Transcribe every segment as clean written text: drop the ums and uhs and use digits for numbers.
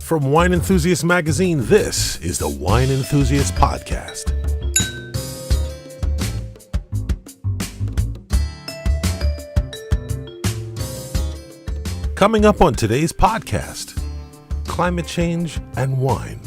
From Wine Enthusiast Magazine, this is the Wine Enthusiast Podcast. Coming up on today's podcast, climate change and wine.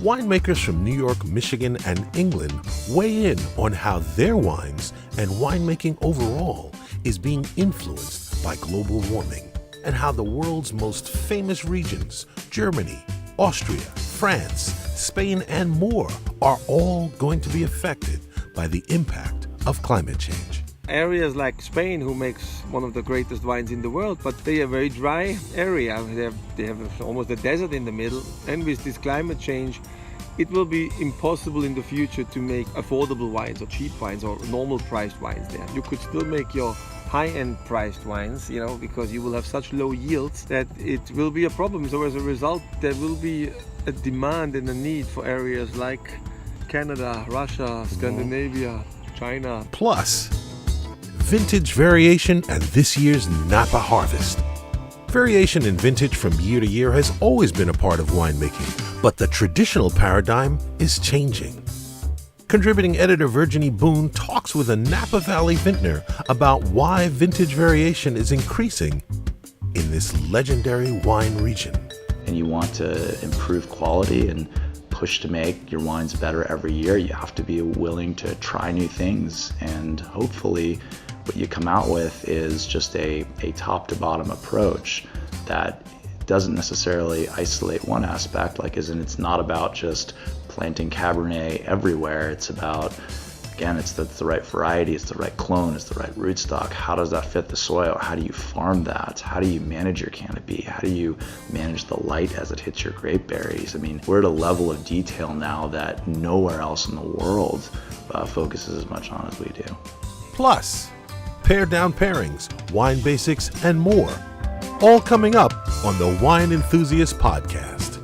Winemakers from New York, Michigan, and England weigh in on how their wines and winemaking overall is being influenced by global warming, and how the world's most famous regions, Germany, Austria, France, Spain, and more, are all going to be affected by the impact of climate change. Areas like Spain, who makes one of the greatest wines in the world, but they are a very dry area. They have almost a desert in the middle, and with this climate change, it will be impossible in the future to make affordable wines or cheap wines or normal priced wines there. You could still make your high-end priced wines, because you will have such low yields that it will be a problem. So as a result, there will be a demand and a need for areas like Canada, Russia, Scandinavia, China. Plus, vintage variation and this year's Napa harvest. Variation in vintage from year to year has always been a part of winemaking, but the traditional paradigm is changing. Contributing editor Virginie Boone talks with a Napa Valley vintner about why vintage variation is increasing in this legendary wine region. And you want to improve quality and push to make your wines better every year. You have to be willing to try new things, and hopefully what you come out with is just a top to bottom approach that doesn't necessarily isolate one aspect, it's not about just planting Cabernet everywhere. It's about, again, it's the right variety, it's the right clone, it's the right rootstock. How does that fit the soil? How do you farm that? How do you manage your canopy? How do you manage the light as it hits your grape berries? We're at a level of detail now that nowhere else in the world focuses as much on as we do. Plus, pared down pairings, wine basics, and more. All coming up on the Wine Enthusiast Podcast.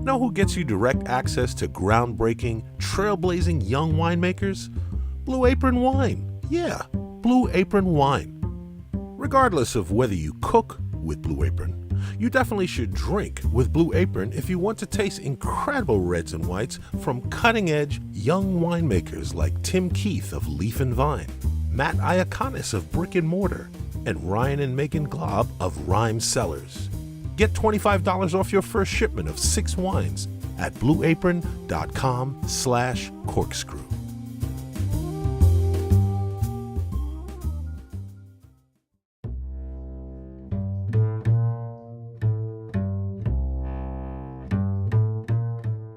Know who gets you direct access to groundbreaking, trailblazing young winemakers? Blue Apron Wine. Yeah, Blue Apron Wine. Regardless of whether you cook with Blue Apron, you definitely should drink with Blue Apron if you want to taste incredible reds and whites from cutting-edge young winemakers like Tim Keith of Leaf and Vine, Matt Iaconis of Brick and Mortar, and Ryan and Megan Glob of Rhyme Cellars. Get $25 off your first shipment of 6 wines at blueapron.com/corkscrew.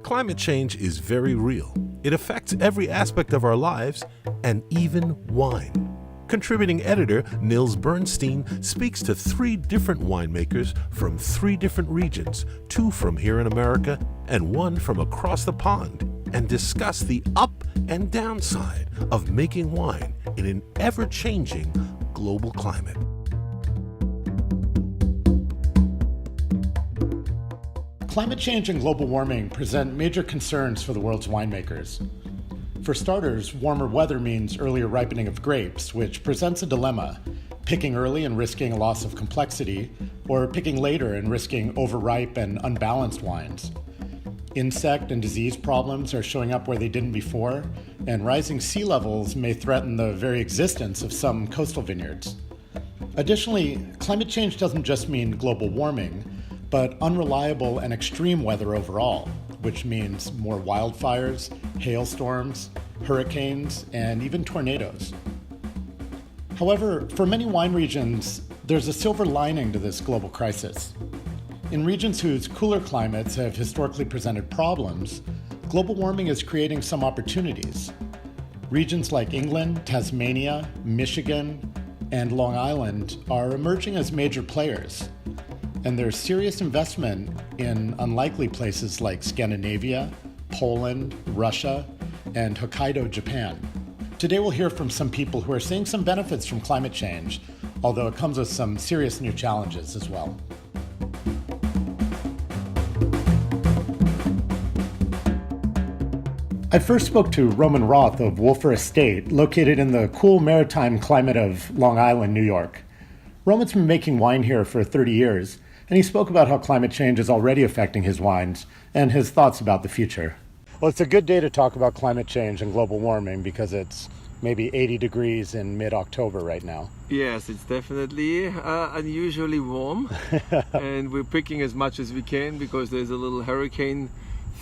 Climate change is very real. It affects every aspect of our lives, and even wine. Contributing editor Nils Bernstein speaks to 3 different winemakers from 3 different regions, 2 from here in America and 1 from across the pond, and discuss the up and downside of making wine in an ever-changing global climate. Climate change and global warming present major concerns for the world's winemakers. For starters, warmer weather means earlier ripening of grapes, which presents a dilemma: picking early and risking a loss of complexity, or picking later and risking overripe and unbalanced wines. Insect and disease problems are showing up where they didn't before, and rising sea levels may threaten the very existence of some coastal vineyards. Additionally, climate change doesn't just mean global warming, but unreliable and extreme weather overall, which means more wildfires, hailstorms, hurricanes, and even tornadoes. However, for many wine regions, there's a silver lining to this global crisis. In regions whose cooler climates have historically presented problems, global warming is creating some opportunities. Regions like England, Tasmania, Michigan, and Long Island are emerging as major players, and there's serious investment in unlikely places like Scandinavia, Poland, Russia, and Hokkaido, Japan. Today we'll hear from some people who are seeing some benefits from climate change, although it comes with some serious new challenges as well. I first spoke to Roman Roth of Wolfer Estate, located in the cool maritime climate of Long Island, New York. Roman's been making wine here for 30 years, and he spoke about how climate change is already affecting his wines and his thoughts about the future. Well, it's a good day to talk about climate change and global warming because it's maybe 80 degrees in mid-October right now. Yes, it's definitely unusually warm, and we're picking as much as we can because there's a little hurricane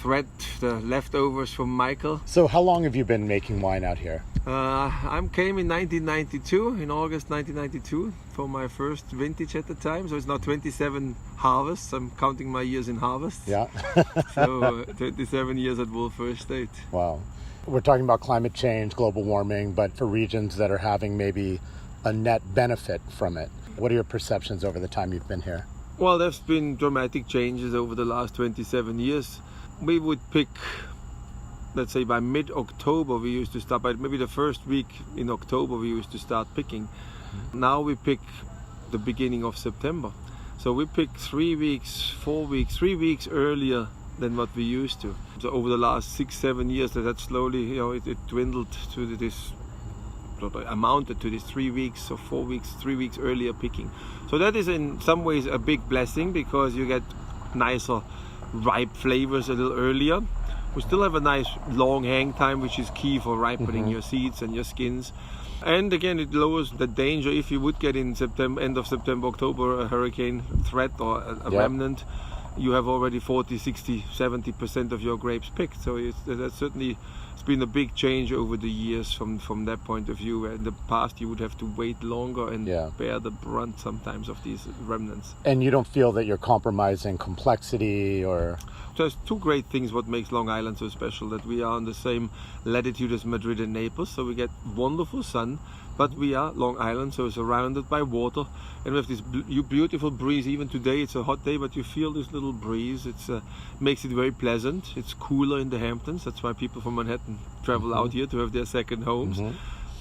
threat, the leftovers from Michael. So how long have you been making wine out here? I came in 1992, in August 1992, for my first vintage at the time. So it's now 27 harvests. I'm counting my years in harvests. Yeah. So 27 years at Wolfer Estate. Wow. We're talking about climate change, global warming, but for regions that are having maybe a net benefit from it. What are your perceptions over the time you've been here? Well, there's been dramatic changes over the last 27 years. We would pick, let's say by mid-October we used to start, by maybe the first week in October we used to start picking. Now we pick the beginning of September. So we pick 3 weeks, 4 weeks, 3 weeks earlier than what we used to. So over the last 6-7 years that slowly, it dwindled to this, amounted to this 3 weeks or 4 weeks, 3 weeks earlier picking. So that is in some ways a big blessing because you get nicer ripe flavors a little earlier. We still have a nice long hang time, which is key for ripening your seeds and your skins. And again, it lowers the danger if you would get in September, end of September, October, a hurricane threat or a remnant. You have already 40, 60, 70% of your grapes picked. So that's certainly, it's been a big change over the years from that point of view. In the past, you would have to wait longer and bear the brunt sometimes of these remnants. And you don't feel that you're compromising complexity or... There's two great things what makes Long Island so special, that we are on the same latitude as Madrid and Naples, so we get wonderful sun, but we are Long Island, so surrounded by water, and we have this beautiful breeze. Even today it's a hot day, but you feel this little breeze. It makes it very pleasant. It's cooler in the Hamptons, that's why people from Manhattan travel out here to have their second homes.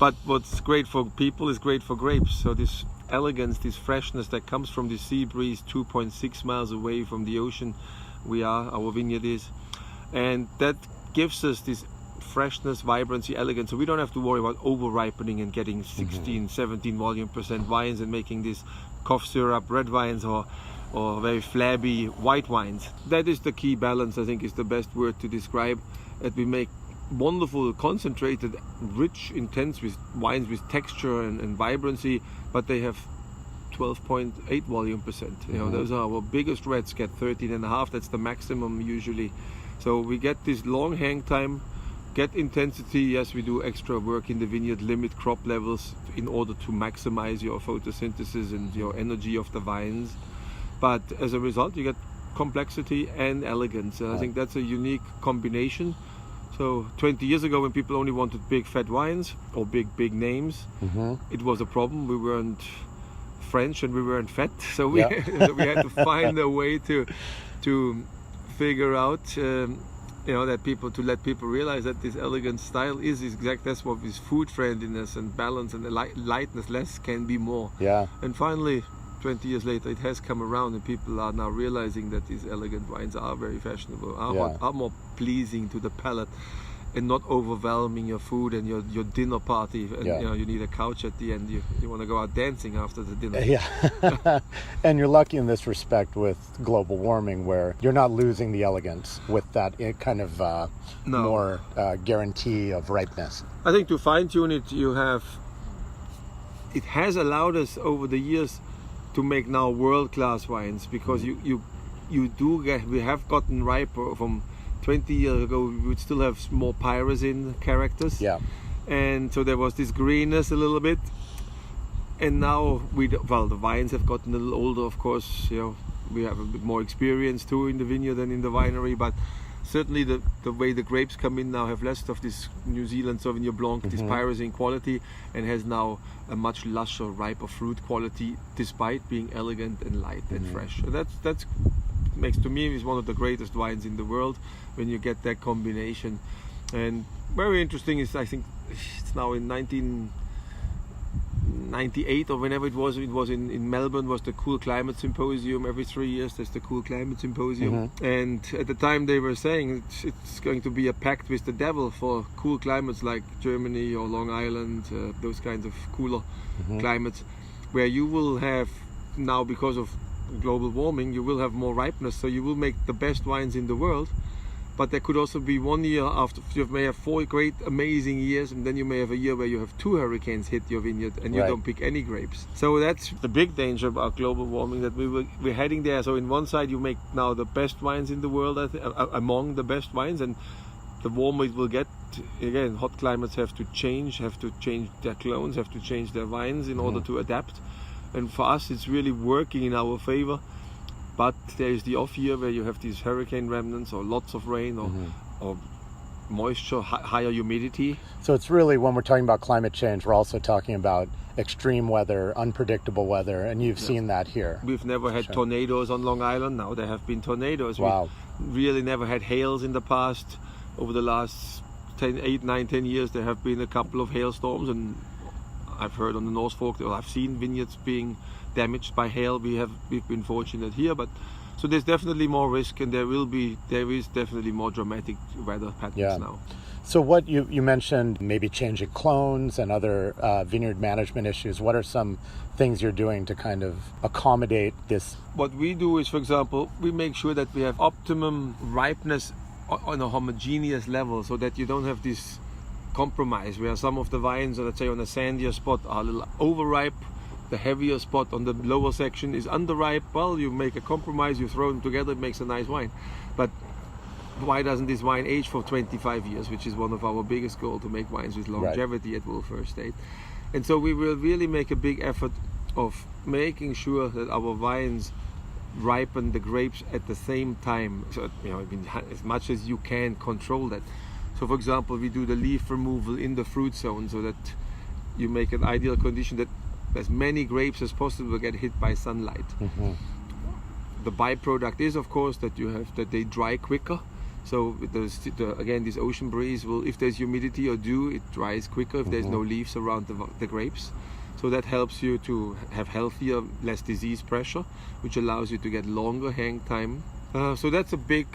But what's great for people is great for grapes. So this elegance, this freshness that comes from the sea breeze 2.6 miles away from the ocean, our vineyard is, and that gives us this freshness, vibrancy, elegance, so we don't have to worry about over ripening and getting 16, 17% wines and making these cough syrup red wines or very flabby white wines. That is the key balance, I think, is the best word to describe, that we make wonderful, concentrated, rich, intense wines with texture and vibrancy, but they have 12.8 volume percent. Those are our biggest reds, get 13.5. That's the maximum usually. So we get this long hang time, get intensity. Yes, we do extra work in the vineyard, limit crop levels in order to maximize your photosynthesis and your energy of the vines. But as a result, you get complexity and elegance. And I think that's a unique combination. So 20 years ago, when people only wanted big fat wines or big names, it was a problem. We weren't French and we weren't fat, so we had to find a way to figure out that to let people realize that this elegant style is that's what is food friendliness and balance and lightness. Less can be more. And finally 20 years later it has come around and people are now realizing that these elegant wines are very fashionable, are more pleasing to the palate and not overwhelming your food and your dinner party. And you need a couch at the end. You want to go out dancing after the dinner. And you're lucky in this respect with global warming, where you're not losing the elegance with that kind of more guarantee of ripeness. I think to fine tune it, it has allowed us over the years to make now world-class wines, because we have gotten riper. From 20 years ago we would still have more pyrazine characters, and so there was this greenness a little bit, and now the vines have gotten a little older, of course. We have a bit more experience too in the vineyard than in the winery, but certainly the way the grapes come in now have less of this New Zealand Sauvignon Blanc, this pyrazine quality, and has now a much lusher, riper fruit quality, despite being elegant and light and fresh. So that's makes, to me, is one of the greatest wines in the world when you get that combination. And very interesting is, I think it's now in 98 or whenever it was in Melbourne, was the Cool Climate Symposium. Every 3 years there's the Cool Climate Symposium. And at the time they were saying it's going to be a pact with the devil for cool climates like Germany or Long Island, those kinds of cooler climates, where you will have now, because of global warming, you will have more ripeness, so you will make the best wines in the world. But there could also be 1 year after you may have 4 great, amazing years, and then you may have a year where you have 2 hurricanes hit your vineyard and you don't pick any grapes. So that's the big danger about global warming, that we're heading there. So in one side you make now the best wines in the world, among the best wines, and the warmer it will get, again, hot climates have to change their clones, have to change their vines in order to adapt. And for us it's really working in our favor. But there is the off year where you have these hurricane remnants or lots of rain or moisture, higher humidity. So it's really, when we're talking about climate change, we're also talking about extreme weather, unpredictable weather, and you've seen that here. We've never had tornadoes on Long Island. Now there have been tornadoes. Wow. We've really never had hails in the past. Over the last 8, 9, 10 years there have been a couple of hailstorms, and I've heard on the North Fork, or I've seen vineyards being damaged by hail. We've been fortunate here, but so there's definitely more risk, and there is definitely more dramatic weather patterns now. So what you mentioned, maybe changing clones and other vineyard management issues. What are some things you're doing to kind of accommodate this? What we do is, for example, we make sure that we have optimum ripeness on a homogeneous level, so that you don't have this compromise where some of the vines, let's say on a sandier spot, are a little overripe. The heavier spot on the lower section is underripe. Well, you make a compromise, you throw them together, it makes a nice wine. But why doesn't this wine age for 25 years, which is one of our biggest goals, to make wines with longevity at Wolf Estate. And so we will really make a big effort of making sure that our vines ripen the grapes at the same time. So, as much as you can control that. So for example, we do the leaf removal in the fruit zone so that you make an ideal condition that as many grapes as possible get hit by sunlight. The byproduct is, of course, that they dry quicker. So again, this ocean breeze will, if there's humidity or dew, it dries quicker if there's no leaves around the grapes. So that helps you to have healthier, less disease pressure, which allows you to get longer hang time. So that's a big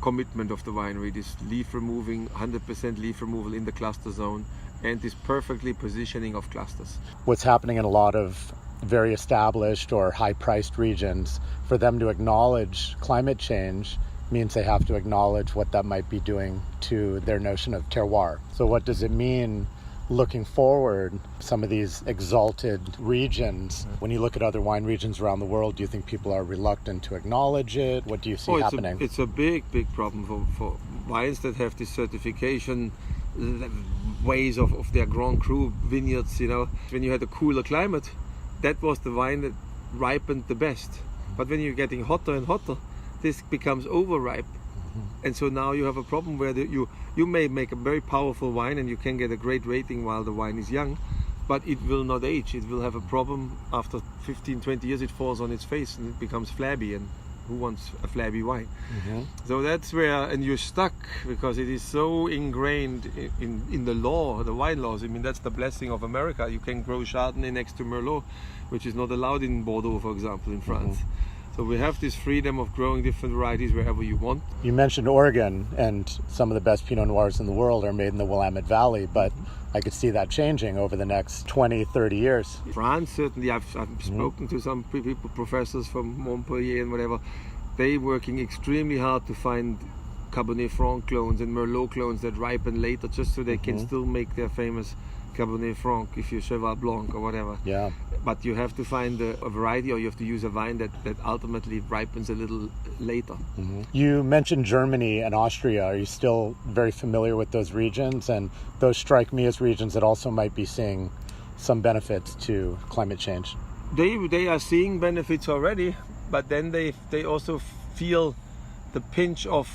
commitment of the winery, this leaf removing, 100% leaf removal in the cluster zone, and this perfectly positioning of clusters. What's happening in a lot of very established or high-priced regions, for them to acknowledge climate change means they have to acknowledge what that might be doing to their notion of terroir. So what does it mean looking forward, some of these exalted regions? When you look at other wine regions around the world, do you think people are reluctant to acknowledge it? What do you see happening? It's a big problem for wines that have this certification ways of their Grand Cru vineyards. When you had a cooler climate, that was the wine that ripened the best. But when you're getting hotter and hotter, this becomes overripe. And so now you have a problem where you may make a very powerful wine and you can get a great rating while the wine is young, but it will not age. It will have a problem after 15, 20 years. It falls on its face and it becomes flabby, and who wants a flabby wine? So that's where, and you're stuck because it is so ingrained in the law, the wine laws. That's the blessing of America. You can grow Chardonnay next to Merlot, which is not allowed in Bordeaux, for example, in France. So we have this freedom of growing different varieties wherever you want. You mentioned Oregon, and some of the best Pinot Noirs in the world are made in the Willamette Valley, but I could see that changing over the next 20, 30 years. France, certainly. I've spoken to some people, professors from Montpellier and whatever. They're working extremely hard to find Cabernet Franc clones and Merlot clones that ripen later, just so they can still make their famous Cabernet Franc, if you're Cheval Blanc or whatever. Yeah. But you have to find a variety, or you have to use a vine that ultimately ripens a little later. You mentioned Germany and Austria. Are you still very familiar with those regions? And those strike me as regions that also might be seeing some benefits to climate change. They are seeing benefits already, but then they also feel the pinch of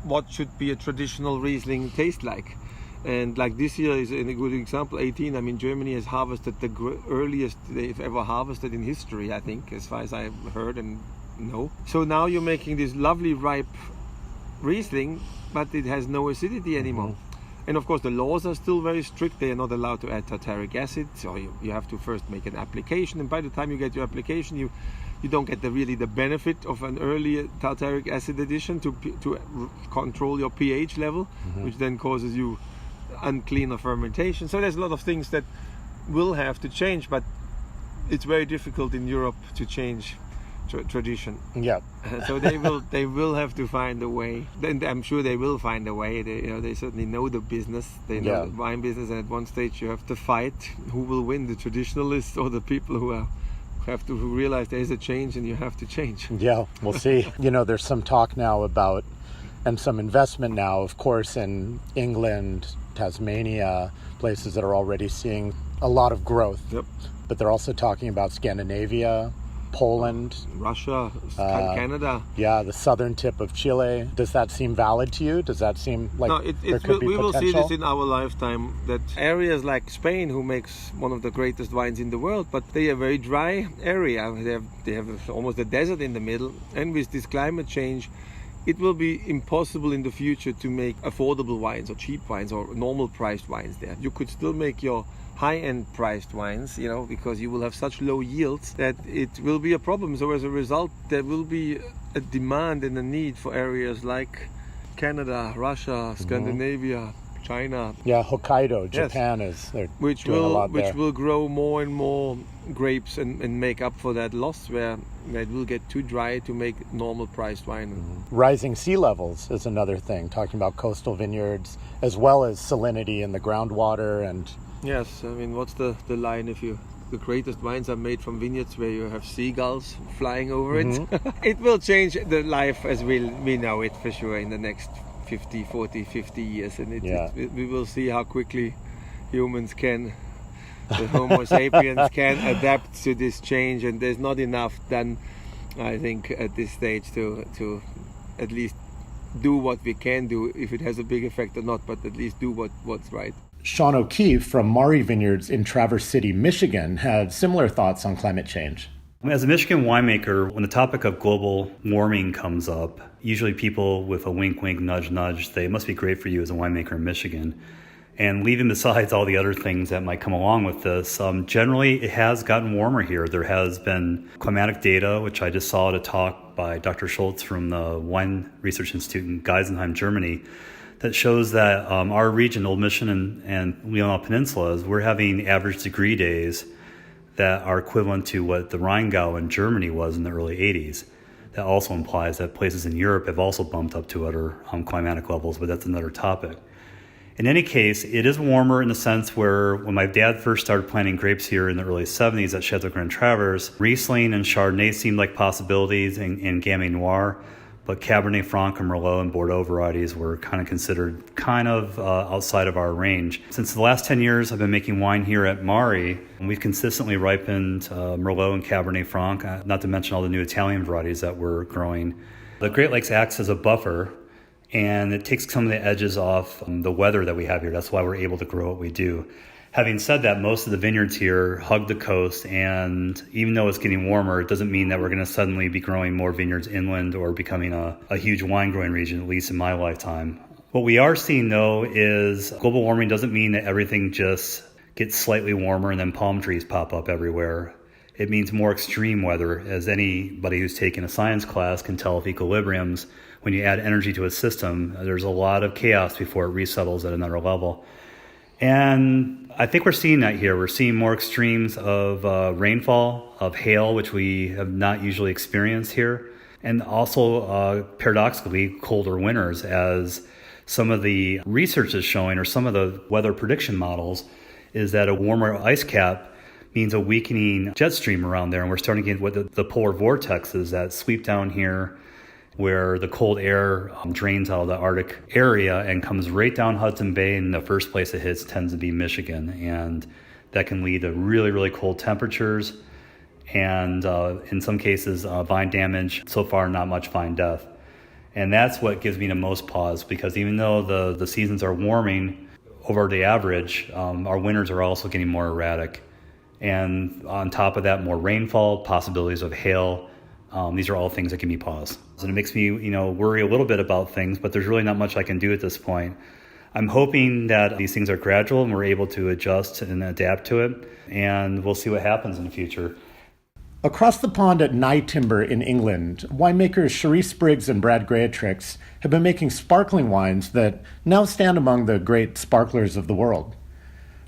what should be a traditional Riesling taste like. And like this year is a good example. 18, Germany has harvested the earliest they've ever harvested in history, I think, as far as I've heard and know. So now you're making this lovely ripe Riesling, but it has no acidity anymore. And of course, the laws are still very strict. They are not allowed to add tartaric acid, so you have to first make an application. And by the time you get your application, you don't get the benefit of an early tartaric acid addition to control your pH level, which then causes you uncleaner fermentation. So there's a lot of things that will have to change, but it's very difficult in Europe to change tradition. Yeah. So they will have to find a way. Then I'm sure they will find a way. They certainly know the business. They know the wine business, and at one stage you have to fight who will win, the traditionalists or the people who realize there is a change and you have to change. Yeah, we'll see. There's some talk now about, and some investment now, of course, in England, Tasmania, places that are already seeing a lot of growth. Yep. But they're also talking about Scandinavia, Poland, Russia, Canada. Yeah, the southern tip of Chile. Does that seem valid to you? Does that seem like there could be potential? We will see this in our lifetime, that areas like Spain, who makes one of the greatest wines in the world, but they are a very dry area. They have almost a desert in the middle. And with this climate change, it will be impossible in the future to make affordable wines or cheap wines or normal priced wines there. You could still make your high-end priced wines, because you will have such low yields that it will be a problem. So as a result, there will be a demand and a need for areas like Canada, Russia, Scandinavia, China. Yeah, Hokkaido, Japan which will grow more and more grapes and make up for that loss where it will get too dry to make normal priced wine. Rising sea levels is another thing, talking about coastal vineyards as well as salinity in the groundwater. And yes, I mean, what's the line the greatest wines are made from vineyards where you have seagulls flying over it. It will change the life as we know it for sure in the next 50 years, and we will see how quickly humans the Homo sapiens can adapt to this change, and there's not enough done, I think, at this stage to at least do what we can do, if it has a big effect or not, but at least do what's right. Sean O'Keefe from Maury Vineyards in Traverse City, Michigan, had similar thoughts on climate change. As a Michigan winemaker, when the topic of global warming comes up, usually people with a wink, wink, nudge, nudge, they must be great for you as a winemaker in Michigan. And leaving besides all the other things that might come along with this, generally it has gotten warmer here. There has been climatic data, which I just saw at a talk by Dr. Schultz from the Wine Research Institute in Geisenheim, Germany, that shows that our region, Old Mission and Leonau Peninsulas, we're having average degree days that are equivalent to what the Rheingau in Germany was in the early 80s. That also implies that places in Europe have also bumped up to other climatic levels, but that's another topic. In any case, it is warmer in the sense where when my dad first started planting grapes here in the early 70s at Chateau Grand Traverse, Riesling and Chardonnay seemed like possibilities in Gamay Noir, but Cabernet Franc and Merlot and Bordeaux varieties were kind of considered outside of our range. Since the last 10 years I've been making wine here at Maury, and we've consistently ripened Merlot and Cabernet Franc, not to mention all the new Italian varieties that we're growing. The Great Lakes acts as a buffer, and it takes some of the edges off the weather that we have here. That's why we're able to grow what we do. Having said that, most of the vineyards here hug the coast, and even though it's getting warmer, it doesn't mean that we're going to suddenly be growing more vineyards inland or becoming a huge wine growing region, at least in my lifetime. What we are seeing, though, is global warming doesn't mean that everything just gets slightly warmer and then palm trees pop up everywhere. It means more extreme weather, as anybody who's taken a science class can tell with equilibriums. When you add energy to a system, there's a lot of chaos before it resettles at another level. And I think we're seeing that here. We're seeing more extremes of rainfall, of hail, which we have not usually experienced here, and also paradoxically colder winters, as some of the research is showing, or some of the weather prediction models, is that a warmer ice cap means a weakening jet stream around there, and we're starting to get what the polar vortexes that sweep down here, where the cold air drains out of the Arctic area and comes right down Hudson Bay, and the first place it hits tends to be Michigan. And that can lead to really, really cold temperatures and in some cases vine damage. So far, not much vine death. And that's what gives me the most pause, because even though the seasons are warming over the average, our winters are also getting more erratic. And on top of that, more rainfall, possibilities of hail. These are all things that give me pause. And it makes me, worry a little bit about things, but there's really not much I can do at this point. I'm hoping that these things are gradual and we're able to adjust and adapt to it, and we'll see what happens in the future. Across the pond at Nye Timber in England, winemakers Cherise Briggs and Brad Greatrix have been making sparkling wines that now stand among the great sparklers of the world.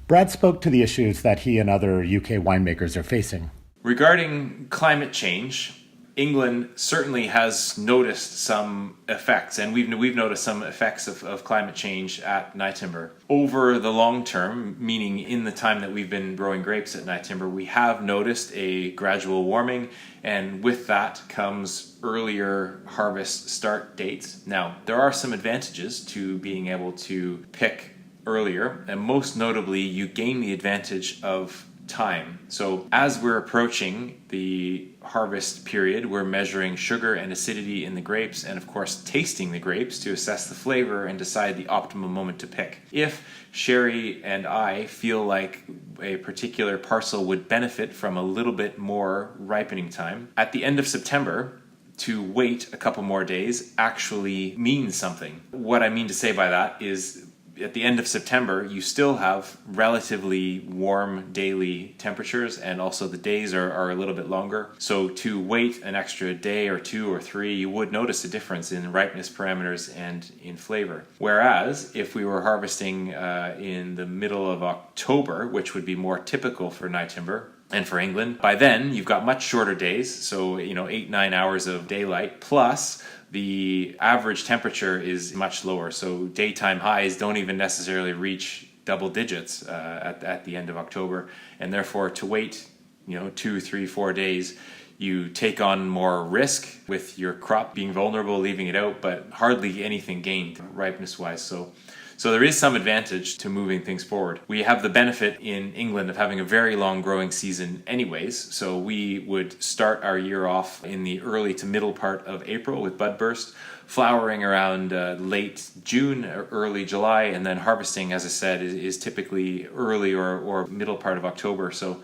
Brad spoke to the issues that he and other UK winemakers are facing. Regarding climate change, England certainly has noticed some effects, and we've noticed some effects of climate change at Nye Timber. Over the long term, meaning in the time that we've been growing grapes at Nye Timber, we have noticed a gradual warming, and with that comes earlier harvest start dates. Now, there are some advantages to being able to pick earlier, and most notably, you gain the advantage of time. So as we're approaching the harvest period, we're measuring sugar and acidity in the grapes and of course tasting the grapes to assess the flavor and decide the optimum moment to pick. If Sherry and I feel like a particular parcel would benefit from a little bit more ripening time, at the end of September, to wait a couple more days actually means something. What I mean to say by that is at the end of September, you still have relatively warm daily temperatures, and also the days are a little bit longer. So to wait an extra day or two or three, you would notice a difference in ripeness parameters and in flavor. Whereas if we were harvesting in the middle of October, which would be more typical for Nye Timber, and for England, by then you've got much shorter days, so 8-9 hours of daylight, plus the average temperature is much lower, so daytime highs don't even necessarily reach double digits at the end of October, and therefore to wait 2, 3, 4 days, you take on more risk with your crop being vulnerable, leaving it out, but hardly anything gained ripeness wise. So there is some advantage to moving things forward. We have the benefit in England of having a very long growing season anyways, so we would start our year off in the early to middle part of April with bud burst, flowering around late June or early July, and then harvesting, as I said, is typically early or middle part of October. So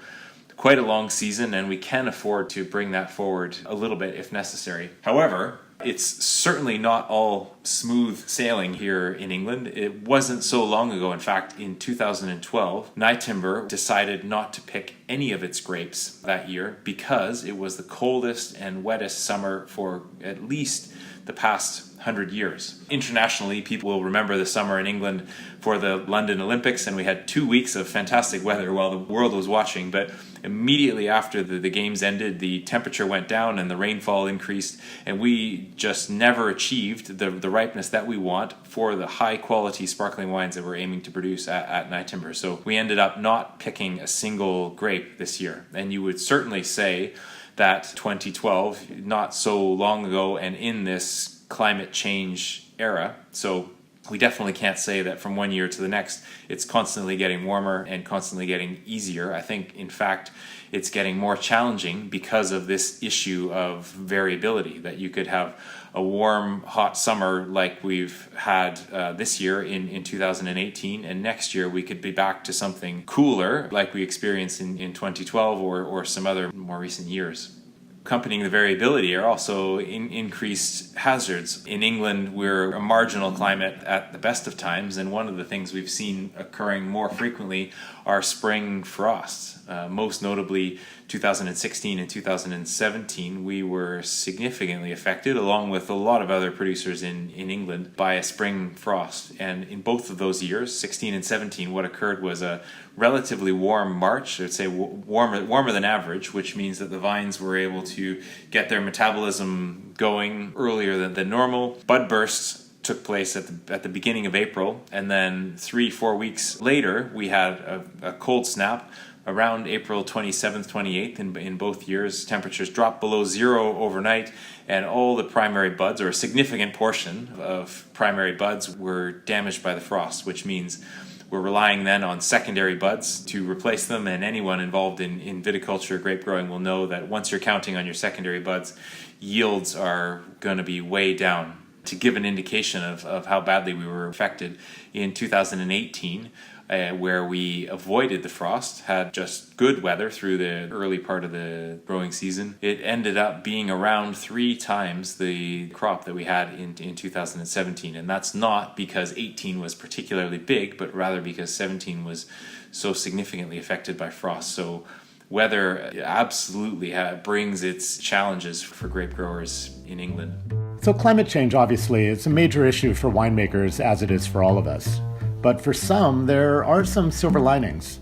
quite a long season, and we can afford to bring that forward a little bit if necessary. However, it's certainly not all smooth sailing here in England. It wasn't so long ago, in fact, in 2012, Nye Timber decided not to pick any of its grapes that year because it was the coldest and wettest summer for at least the past 100 years. Internationally, people will remember the summer in England for the London Olympics, and we had 2 weeks of fantastic weather while the world was watching, but immediately after the games ended, the temperature went down and the rainfall increased, and we just never achieved the ripeness that we want for the high quality sparkling wines that we're aiming to produce at Nye Timber. So we ended up not picking a single grape this year, and you would certainly say that 2012, not so long ago, and in this climate change era, so we definitely can't say that from one year to the next it's constantly getting warmer and constantly getting easier. I think, in fact, it's getting more challenging because of this issue of variability, that you could have a warm, hot summer like we've had this year in 2018, and next year we could be back to something cooler like we experienced in 2012 or some other more recent years. Accompanying the variability are also increased hazards. In England, we're a marginal climate at the best of times, and one of the things we've seen occurring more frequently are spring frosts. Most notably, 2016 and 2017, we were significantly affected, along with a lot of other producers in England, by a spring frost. And in both of those years, 16 and 17, what occurred was a relatively warm March, I'd say warmer than average, which means that the vines were able to get their metabolism going earlier than normal. Bud bursts took place at the beginning of April, and then 3-4 weeks later we had a cold snap. Around April 27th, 28th, in both years, temperatures dropped below zero overnight, and all the primary buds, or a significant portion of primary buds, were damaged by the frost, which means we're relying then on secondary buds to replace them, and anyone involved in viticulture, grape growing, will know that once you're counting on your secondary buds, yields are going to be way down. To give an indication of how badly we were affected, in 2018, where we avoided the frost, had just good weather through the early part of the growing season. It ended up being around 3 times the crop that we had in 2017. And that's not because 18 was particularly big, but rather because 17 was so significantly affected by frost. So weather absolutely brings its challenges for grape growers in England. So climate change, obviously, is a major issue for winemakers as it is for all of us. But for some, there are some silver linings.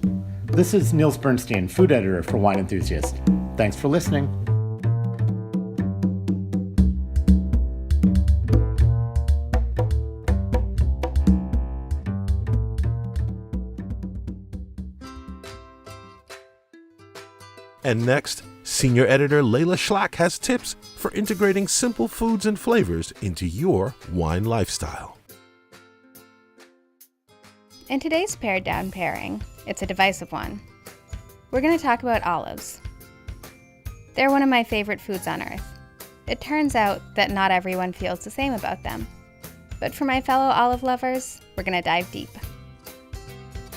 This is Nils Bernstein, food editor for Wine Enthusiast. Thanks for listening. And next, senior editor Layla Schlack has tips for integrating simple foods and flavors into your wine lifestyle. In today's pared down pairing, it's a divisive one. We're going to talk about olives. They're one of my favorite foods on earth. It turns out that not everyone feels the same about them. But for my fellow olive lovers, we're going to dive deep.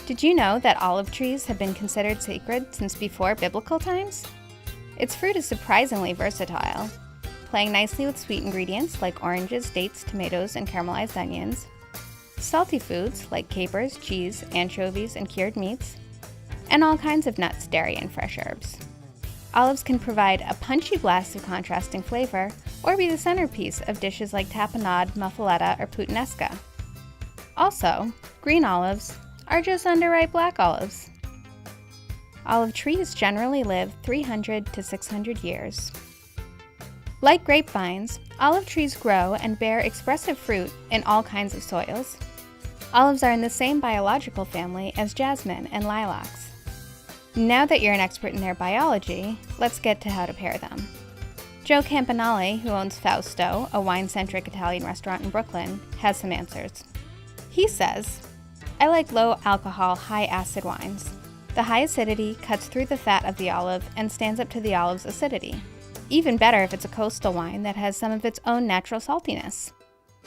Did you know that olive trees have been considered sacred since before biblical times? Its fruit is surprisingly versatile, playing nicely with sweet ingredients like oranges, dates, tomatoes, and caramelized onions, salty foods like capers, cheese, anchovies, and cured meats, and all kinds of nuts, dairy, and fresh herbs. Olives can provide a punchy blast of contrasting flavor or be the centerpiece of dishes like tapenade, muffaletta, or puttanesca. Also, green olives are just underripe black olives. Olive trees generally live 300 to 600 years. Like grapevines, olive trees grow and bear expressive fruit in all kinds of soils. Olives are in the same biological family as jasmine and lilacs. Now that you're an expert in their biology, let's get to how to pair them. Joe Campanale, who owns Fausto, a wine-centric Italian restaurant in Brooklyn, has some answers. He says, "I like low-alcohol, high-acid wines. The high acidity cuts through the fat of the olive and stands up to the olive's acidity. Even better if it's a coastal wine that has some of its own natural saltiness.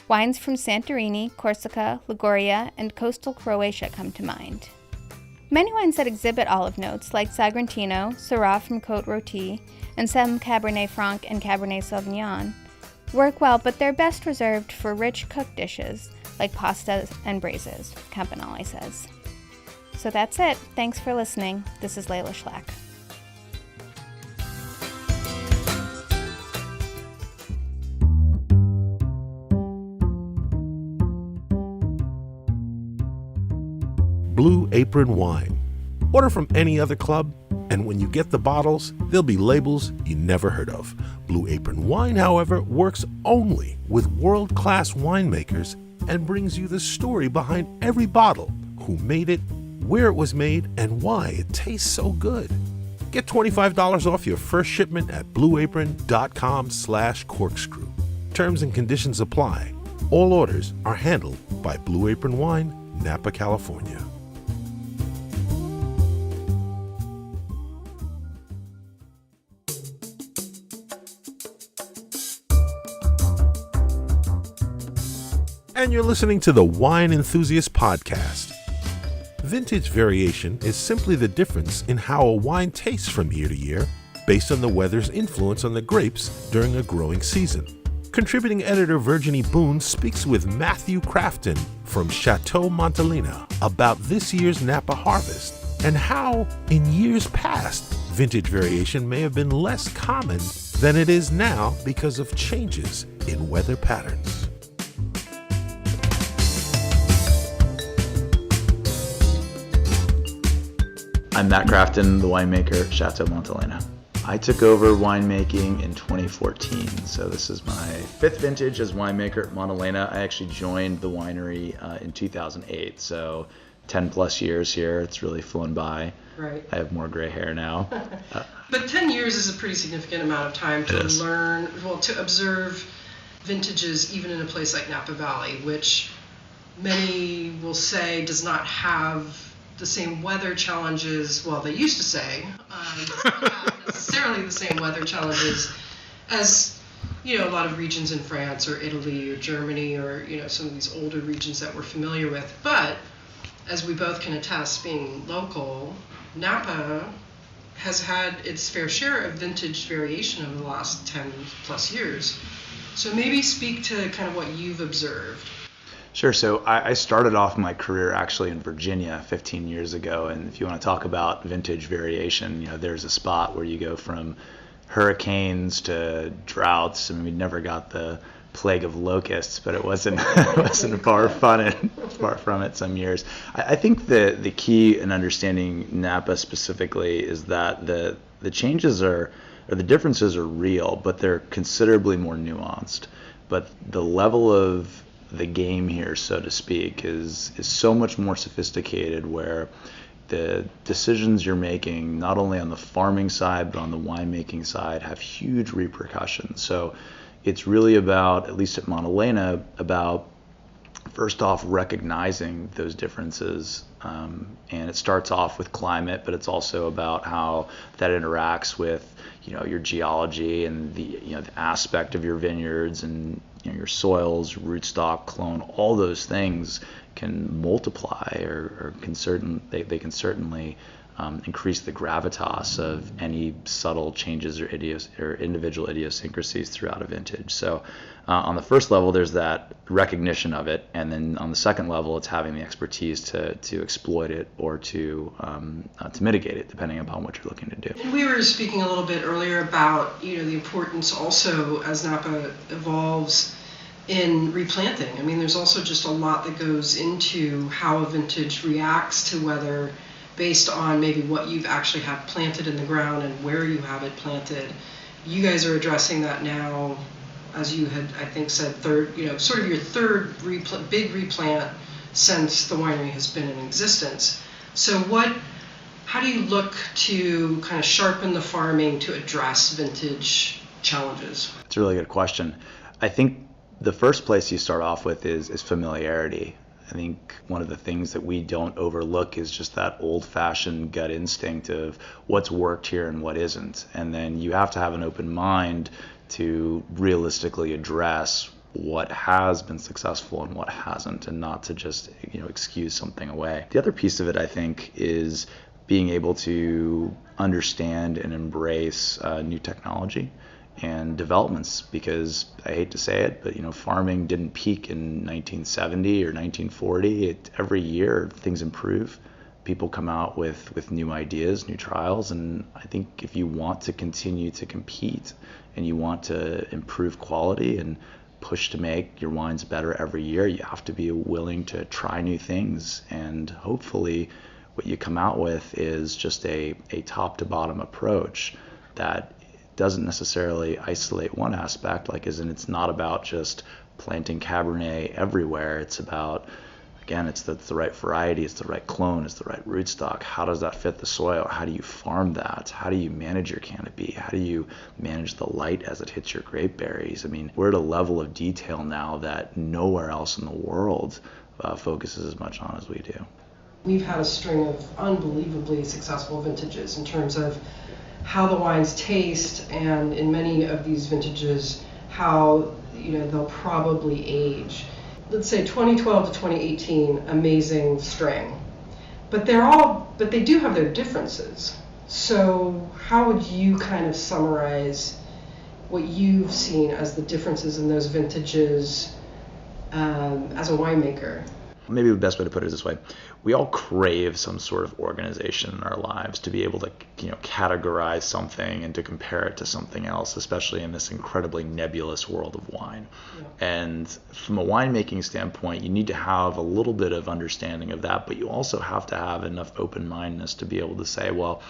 Wines from Santorini, Corsica, Liguria, and coastal Croatia come to mind. Many wines that exhibit olive notes, like Sagrantino, Syrah from Côte Rôtie, and some Cabernet Franc and Cabernet Sauvignon, work well, but they're best reserved for rich cooked dishes, like pastas and braises," Campanale says. So that's it. Thanks for listening. This is Layla Schlack. Blue Apron Wine. Order from any other club, and when you get the bottles, there'll be labels you never heard of. Blue Apron Wine, however, works only with world-class winemakers and brings you the story behind every bottle, who made it, where it was made, and why it tastes so good. Get $25 off your first shipment at blueapron.com/corkscrew. Terms and conditions apply. All orders are handled by Blue Apron Wine, Napa, California. And you're listening to the Wine Enthusiast Podcast. Vintage variation is simply the difference in how a wine tastes from year to year based on the weather's influence on the grapes during a growing season. Contributing editor Virginie Boone speaks with Matthew Crafton from Chateau Montelena about this year's Napa harvest and how, in years past, vintage variation may have been less common than it is now because of changes in weather patterns. I'm Matt Crafton, the winemaker at Chateau Montelena. I took over winemaking in 2014, so this is my 5th vintage as winemaker at Montelena. I actually joined the winery in 2008, so 10 plus years here. It's really flown by. Right. I have more gray hair now. But 10 years is a pretty significant amount of time to learn, to observe vintages even in a place like Napa Valley, which many will say does not have the same weather challenges, well, they used to say, not necessarily the same weather challenges as, a lot of regions in France or Italy or Germany or, some of these older regions that we're familiar with. But as we both can attest, being local, Napa has had its fair share of vintage variation over the last 10 plus years. So maybe speak to kind of what you've observed. Sure. So I started off my career actually in Virginia 15 years ago. And if you want to talk about vintage variation, there's a spot where you go from hurricanes to droughts. I mean, we never got the plague of locusts, but it wasn't far from it some years. I think the key in understanding Napa specifically is that the changes or the differences are real, but they're considerably more nuanced. But the level of the game here, so to speak, is so much more sophisticated, where the decisions you're making, not only on the farming side, but on the winemaking side, have huge repercussions. So it's really about, at least at Montelena, about first off recognizing those differences. And it starts off with climate, but it's also about how that interacts with, your geology and the aspect of your vineyards and your soils, rootstock, clone. All those things can multiply or can certainly increase the gravitas of any subtle changes or individual idiosyncrasies throughout a vintage. So on the first level, there's that recognition of it, and then on the second level, it's having the expertise to exploit it or to mitigate it, depending upon what you're looking to do. And we were speaking a little bit earlier about the importance also as Napa evolves in replanting. I mean, there's also just a lot that goes into how a vintage reacts to weather, based on maybe what you've actually have planted in the ground and where you have it planted. You guys are addressing that now, as you had, I think, said sort of your third big replant since the winery has been in existence. So how do you look to kind of sharpen the farming to address vintage challenges? It's a really good question. I think the first place you start off with is familiarity. I think one of the things that we don't overlook is just that old-fashioned gut instinct of what's worked here and what isn't. And then you have to have an open mind to realistically address what has been successful and what hasn't, and not to just excuse something away. The other piece of it, I think, is being able to understand and embrace new technology and developments, because I hate to say it, but farming didn't peak in 1970 or 1940. Every year things improve. People come out with new ideas, new trials, and I think if you want to continue to compete and you want to improve quality and push to make your wines better every year, you have to be willing to try new things, and hopefully what you come out with is just a top to bottom approach that doesn't necessarily isolate one aspect, it's not about just planting Cabernet everywhere. It's about, again, it's the right variety, it's the right clone, it's the right rootstock. How does that fit the soil? How do you farm that? How do you manage your canopy? How do you manage the light as it hits your grape berries? I mean, we're at a level of detail now that nowhere else in the world focuses as much on as we do. We've had a string of unbelievably successful vintages in terms of how the wines taste, and in many of these vintages, how they'll probably age. Let's say 2012 to 2018, amazing string. But they do have their differences. So how would you kind of summarize what you've seen as the differences in those vintages as a winemaker? Maybe the best way to put it is this way. We all crave some sort of organization in our lives to be able to, categorize something and to compare it to something else, especially in this incredibly nebulous world of wine. Yeah. And from a winemaking standpoint, you need to have a little bit of understanding of that, but you also have to have enough open-mindedness to be able to say, well,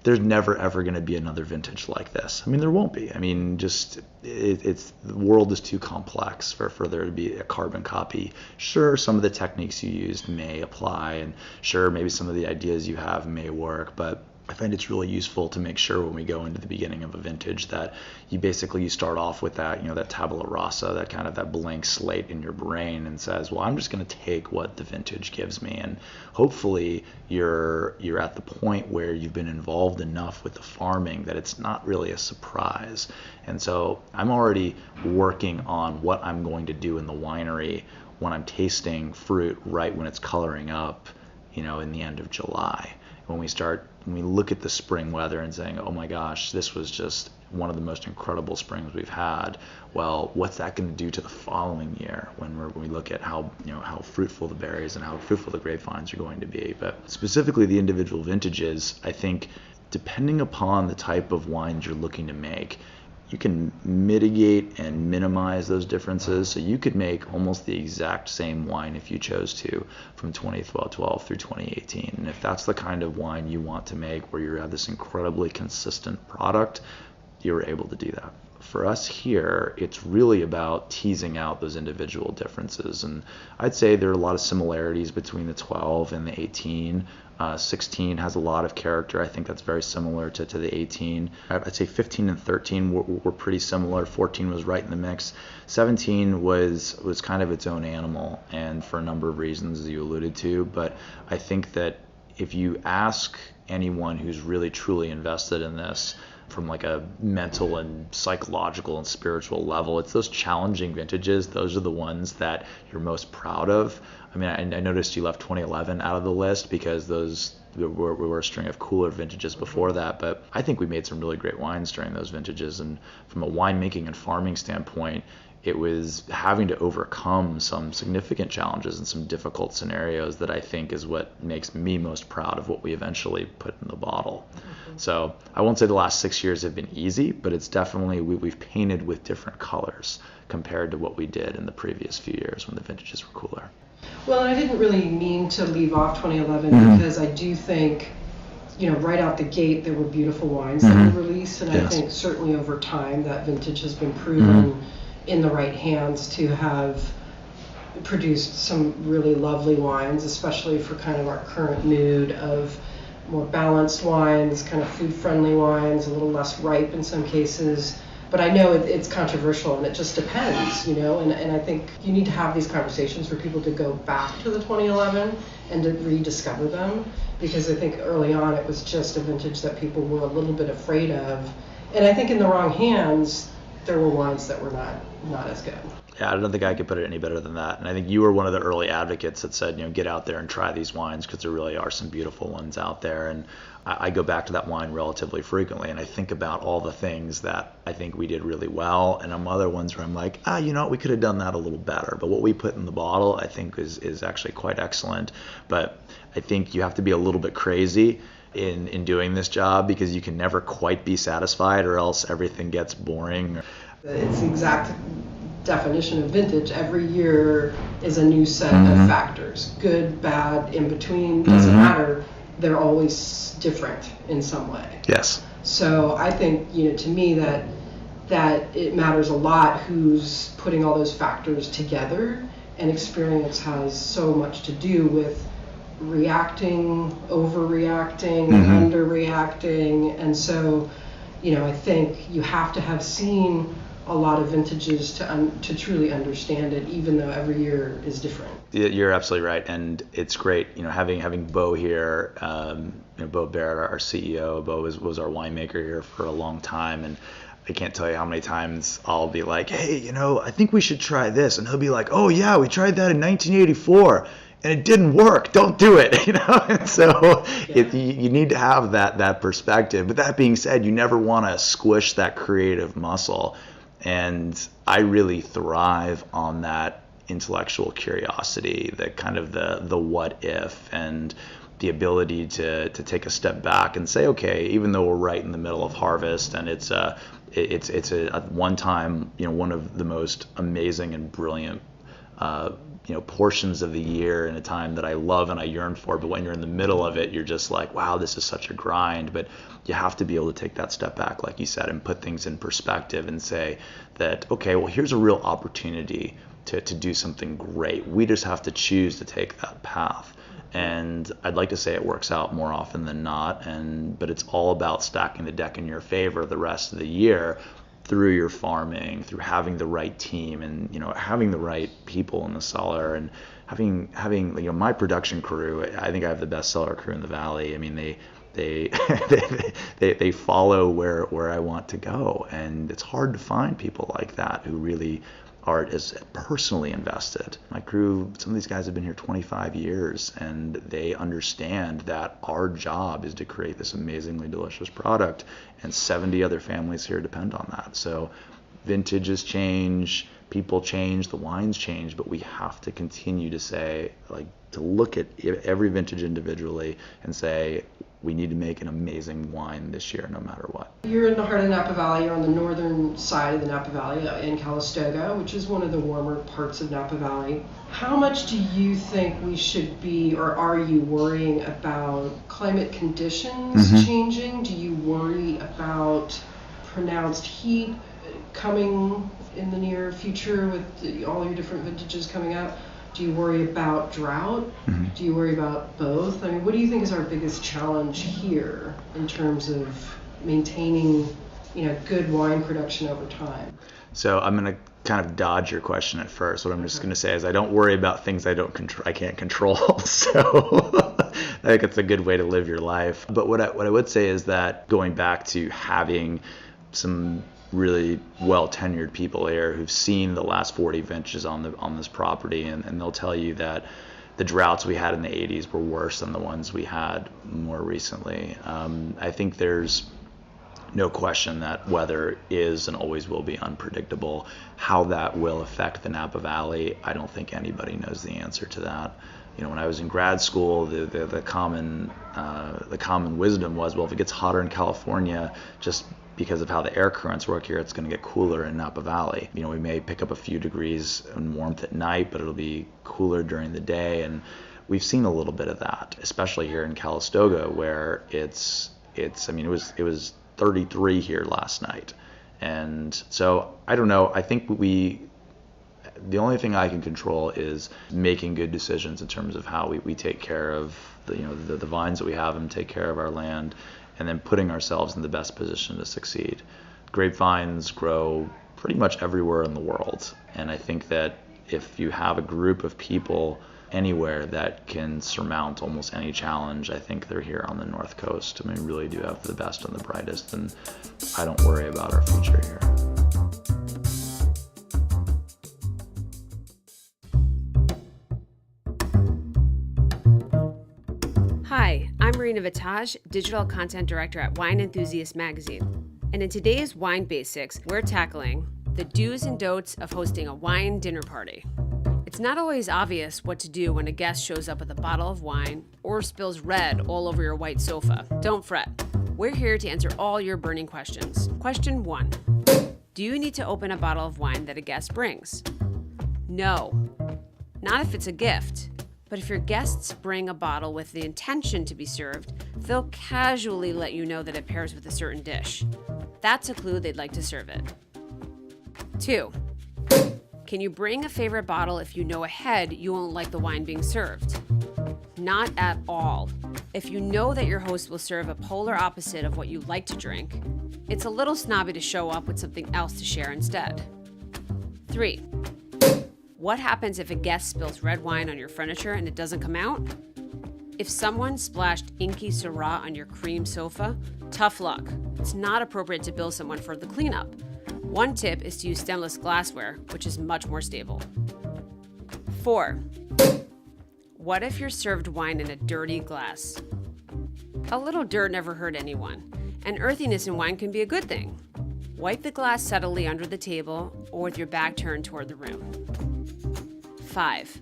there's never ever going to be another vintage like this. I mean, there won't be. I mean, the world is too complex for there to be a carbon copy. Sure, some of the techniques you used may apply, and sure, maybe some of the ideas you have may work, but I find it's really useful to make sure when we go into the beginning of a vintage that you start off with that, that tabula rasa, that kind of that blank slate in your brain, and says, well, I'm just going to take what the vintage gives me. And hopefully you're at the point where you've been involved enough with the farming that it's not really a surprise. And so I'm already working on what I'm going to do in the winery when I'm tasting fruit right when it's coloring up, in the end of July. When we look at the spring weather and saying, oh my gosh, this was just one of the most incredible springs we've had. Well, what's that going to do to the following year when we look at how fruitful the berries and how fruitful the grapevines are going to be? But specifically the individual vintages, I think depending upon the type of wines you're looking to make, you can mitigate and minimize those differences. So you could make almost the exact same wine if you chose to from 2012 through 2018. And if that's the kind of wine you want to make where you have this incredibly consistent product, you're able to do that. For us here, it's really about teasing out those individual differences. And I'd say there are a lot of similarities between the 12 and the 18. 16 has a lot of character. I think that's very similar to the 18. I'd say 15 and 13 were pretty similar. 14 was right in the mix. 17 was kind of its own animal, and for a number of reasons as you alluded to. But I think that if you ask anyone who's really truly invested in this, from like a mental and psychological and spiritual level, it's those challenging vintages. Those are the ones that you're most proud of. I mean, I noticed you left 2011 out of the list because those were a string of cooler vintages before that. But I think we made some really great wines during those vintages. And from a winemaking and farming standpoint, it was having to overcome some significant challenges and some difficult scenarios that I think is what makes me most proud of what we eventually put in the bottle. Mm-hmm. So I won't say the last 6 years have been easy, but it's definitely, we've painted with different colors compared to what we did in the previous few years when the vintages were cooler. Well, I didn't really mean to leave off 2011 because I do think, right out the gate, there were beautiful wines that were released, and I think certainly over time that vintage has been proven in the right hands to have produced some really lovely wines, especially for kind of our current mood of more balanced wines, kind of food-friendly wines, a little less ripe in some cases. But I know it's controversial, and it just depends, and I think you need to have these conversations for people to go back to the 2011 and to rediscover them, because I think early on it was just a vintage that people were a little bit afraid of. And I think in the wrong hands, there were wines that were not as good. Yeah, I don't think I could put it any better than that. And I think you were one of the early advocates that said, get out there and try these wines because there really are some beautiful ones out there. And I go back to that wine relatively frequently, and I think about all the things that I think we did really well, and other ones where I'm like, we could have done that a little better. But what we put in the bottle, I think, is actually quite excellent. But I think you have to be a little bit crazy in doing this job because you can never quite be satisfied, or else everything gets boring. It's the exact definition of vintage. Every year is a new set of factors, good, bad, in between, doesn't matter. They're always different in some way. Yes. So I think, to me that it matters a lot who's putting all those factors together, and experience has so much to do with reacting, overreacting, underreacting. And so, I think you have to have seen a lot of vintages to truly understand it, even though every year is different. You're absolutely right, and it's great, having Bo here, Bo Barrett, our CEO. Bo was our winemaker here for a long time, and I can't tell you how many times I'll be like, hey, I think we should try this, and he'll be like, oh yeah, we tried that in 1984. And it didn't work. Don't do it, And so you need to have that perspective. But that being said, you never want to squish that creative muscle. And I really thrive on that intellectual curiosity, the kind of the what if, and the ability to take a step back and say, okay, even though we're right in the middle of harvest, and it's a one time, one of the most amazing and brilliant portions of the year in a time that I love and I yearn for. But when you're in the middle of it, you're just like, wow, this is such a grind. But you have to be able to take that step back, like you said, and put things in perspective and say that, okay, well, here's a real opportunity to do something great. We just have to choose to take that path. And I'd like to say it works out more often than not. But it's all about stacking the deck in your favor the rest of the year, through your farming, through having the right team, and having the right people in the cellar, and having my production crew. I think I have the best cellar crew in the valley. I mean, they follow where I want to go, and it's hard to find people like that who really Art is personally invested. My crew, some of these guys have been here 25 years, and they understand that our job is to create this amazingly delicious product, and 70 other families here depend on that. So vintages change, people change, the wines change, but we have to continue to say, like, to look at every vintage individually and say, we need to make an amazing wine this year, no matter what. You're in the heart of the Napa Valley. You're on the northern side of the Napa Valley in Calistoga, which is one of the warmer parts of Napa Valley. How much do you think we should be, or are you worrying about climate conditions changing? Do you worry about pronounced heat coming in the near future with all your different vintages coming up? Do you worry about drought? Do you worry about both? I mean, what do you think is our biggest challenge here in terms of maintaining, good wine production over time? So I'm going to kind of dodge your question at first. What I'm just going to say is I don't worry about things I can't control. So I think it's a good way to live your life. But what I would say is that going back to having some really well tenured people here who've seen the last 40 vintages on this property, and they'll tell you that the droughts we had in the 80s were worse than the ones we had more recently. I think there's no question that weather is and always will be unpredictable. How that will affect the Napa Valley, I don't think anybody knows the answer to that. When I was in grad school, the common wisdom was, well, if it gets hotter in California, just because of how the air currents work here, it's going to get cooler in Napa Valley. We may pick up a few degrees in warmth at night, but it'll be cooler during the day. And we've seen a little bit of that, especially here in Calistoga, where it was 33 here last night. And so I don't know. I think the only thing I can control is making good decisions in terms of how we take care of the vines that we have and take care of our land, and then putting ourselves in the best position to succeed. Grapevines grow pretty much everywhere in the world, and I think that if you have a group of people anywhere that can surmount almost any challenge, I think they're here on the North Coast. We really do have the best and the brightest, and I don't worry about our future here. Hi, I'm Marina Vitage, Digital Content Director at Wine Enthusiast Magazine. And in today's Wine Basics, we're tackling the do's and don'ts of hosting a wine dinner party. It's not always obvious what to do when a guest shows up with a bottle of wine or spills red all over your white sofa. Don't fret. We're here to answer all your burning questions. Question 1. Do you need to open a bottle of wine that a guest brings? No. Not if it's a gift. But if your guests bring a bottle with the intention to be served, they'll casually let you know that it pairs with a certain dish. That's a clue they'd like to serve it. 2. Can you bring a favorite bottle if you know ahead you won't like the wine being served? Not at all. If you know that your host will serve a polar opposite of what you like to drink, it's a little snobby to show up with something else to share instead. 3. What happens if a guest spills red wine on your furniture and it doesn't come out? If someone splashed inky Syrah on your cream sofa, tough luck. It's not appropriate to bill someone for the cleanup. One tip is to use stemless glassware, which is much more stable. 4. What if you're served wine in a dirty glass? A little dirt never hurt anyone, and earthiness in wine can be a good thing. Wipe the glass subtly under the table or with your back turned toward the room. 5.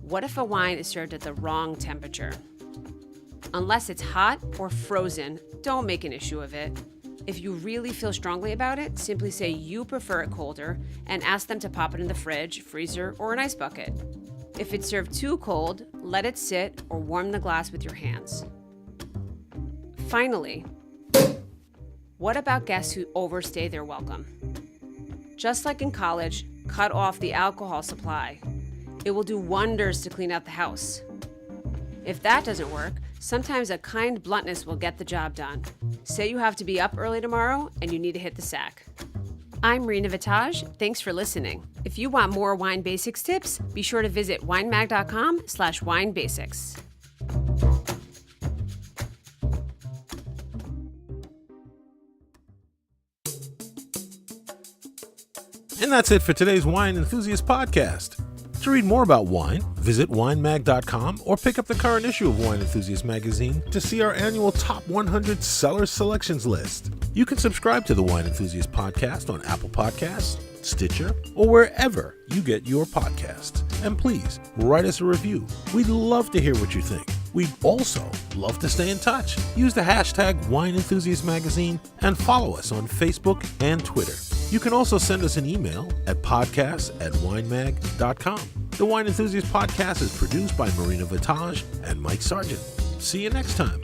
What if a wine is served at the wrong temperature? Unless it's hot or frozen, don't make an issue of it. If you really feel strongly about it, simply say you prefer it colder and ask them to pop it in the fridge, freezer, or an ice bucket. If it's served too cold, let it sit or warm the glass with your hands. Finally, what about guests who overstay their welcome? Just like in college, cut off the alcohol supply. It will do wonders to clean out the house. If that doesn't work, sometimes a kind bluntness will get the job done. Say you have to be up early tomorrow and you need to hit the sack. I'm Marina Vitage. Thanks for listening. If you want more Wine Basics tips, be sure to visit winemag.com/winebasics. And that's it for today's Wine Enthusiast Podcast. To read more about wine, visit winemag.com or pick up the current issue of Wine Enthusiast magazine to see our annual Top 100 Seller Selections list. You can subscribe to the Wine Enthusiast Podcast on Apple Podcasts, Stitcher, or wherever you get your podcasts. And please, write us a review. We'd love to hear what you think. We'd also love to stay in touch. Use the hashtag Wine Enthusiast Magazine and follow us on Facebook and Twitter. You can also send us an email at podcasts@winemag.com. The Wine Enthusiast Podcast is produced by Marina Vitage and Mike Sargent. See you next time.